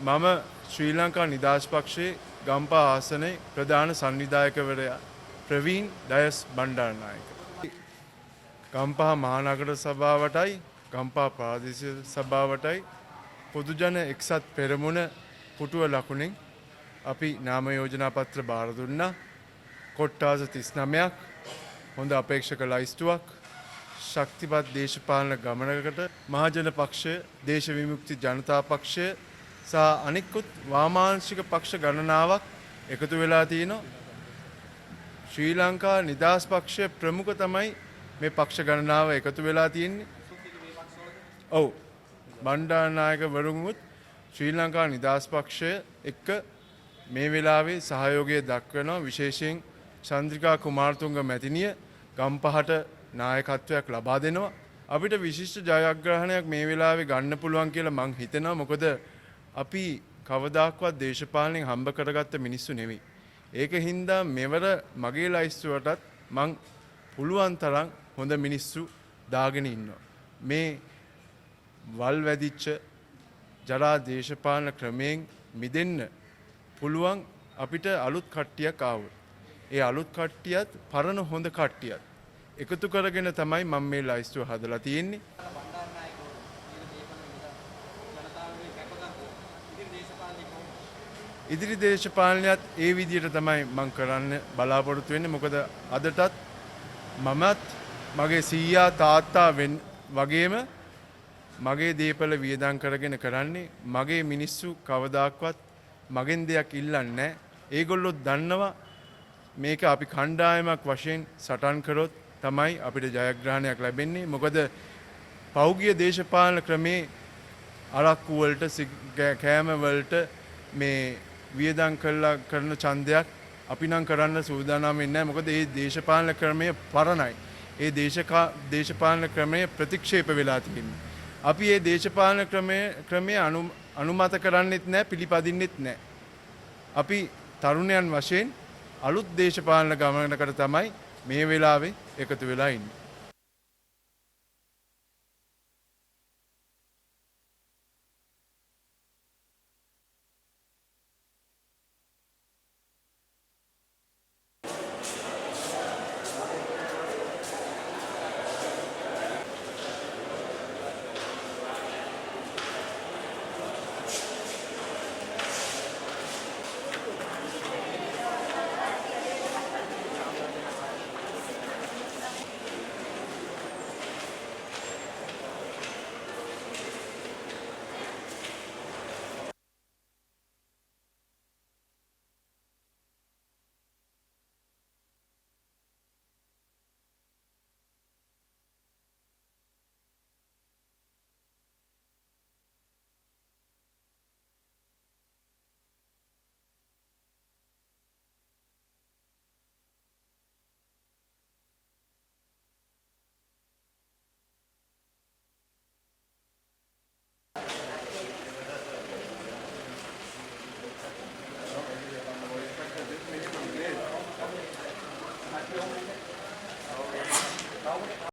මම ශ්‍රී ලංකා නිදහස් පක්ෂයේ ගම්පා ආසනයේ ප්‍රධාන සංවිධායකවරයා ප්‍රවීන් ඩයස් බණ්ඩාරනායක. ගම්පහ මහනගර සභාවටයි ගම්පහ ප්‍රාදේශීය සභාවටයි පොදුජන එක්සත් පෙරමුණ පුටුව ලකුණෙන් අපි නාම යෝජනා පත්‍ර බාර දුන්නා. කොට්ටාස 39ක් හොඳ අපේක්ෂක ලයිස්තුවක් ශක්තිපත් දේශපාලන ගමනකට මහජන පක්ෂය, දේශ විමුක්ති ජනතා පක්ෂය සහ අනිකුත් වාමාංශික පක්ෂ ගණනාවක් එකතු වෙලා තිනවා. ශ්‍රී ලංකා නිදහස් පක්ෂය ප්‍රමුඛ තමයි මේ පක්ෂ ගණනාව එකතු වෙලා තියෙන්නේ. ඔව්. බණ්ඩාරනායක වරුන්වත් ශ්‍රී ලංකා නිදහස් පක්ෂය එක්ක මේ වෙලාවේ සහයෝගය දක්වනවා. විශේෂයෙන් චන්ද්‍රිකා කුමාරතුංග මැතිණිය ගම්පහට නායකත්වයක් ලබා දෙනවා. අපිට විශිෂ්ට ජයග්‍රහණයක් මේ වෙලාවේ ගන්න පුළුවන් කියලා මං හිතනවා. මොකද අපි කවදාක්වත් දේශපාලනයෙන් හම්බ කරගත්ත මිනිස්සු නෙවෙයි. ඒක හින්දා මෙවර මගේ ලයිස්තුවටත් මං පුළුවන් තරම් හොඳ මිනිස්සු දාගෙන ඉන්නවා. මේ වල් වැදිච්ච ජරා දේශපාලන ක්‍රමයෙන් මිදෙන්න පුළුවන් අපිට අලුත් කට්ටියක් ආවොත්. ඒ අලුත් කට්ටියත් පරණ හොඳ කට්ටියත් එකතු කරගෙන තමයි මම මේ ලයිස්තුව හදලා තියෙන්නේ. ඉදිරි දේශපාලනයත් ඒ විදිහට තමයි මම කරන්න බලාපොරොත්තු වෙන්නේ. මොකද අදටත් මමත් මගේ සීයා තාත්තා වගේම මගේ දේපල වියදම් කරගෙන කරන්නේ. මගේ මිනිස්සු කවදාක්වත් මගෙන් දෙයක් ඉල්ලන්නේ නැහැ. ඒගොල්ලෝ දන්නවා මේක අපි කණ්ඩායමක් වශයෙන් සටන් කරොත් තමයි අපිට ජයග්‍රහණයක් ලැබෙන්නේ. මොකද පෞගිය දේශපාලන ක්‍රමේ අරක්කු වලට කෑම වලට මේ වියදම් කළා කරන ඡන්දයක් අපි නම් කරන්න සූදානම් වෙන්නේ නැහැ. මොකද මේ දේශපාලන ක්‍රමය පරණයි. ඒ දේශපාලන ක්‍රමය ප්‍රතික්ෂේප වෙලා තියෙනවා. අපි මේ දේශපාලන ක්‍රමය අනුමත කරන්නෙත් නැහැ, පිළිපදින්නෙත් නැහැ. අපි තරුණයන් වශයෙන් අලුත් දේශපාලන ගමනකට තමයි මේ වෙලාවේ එකතු වෙලා ඉන්නේ.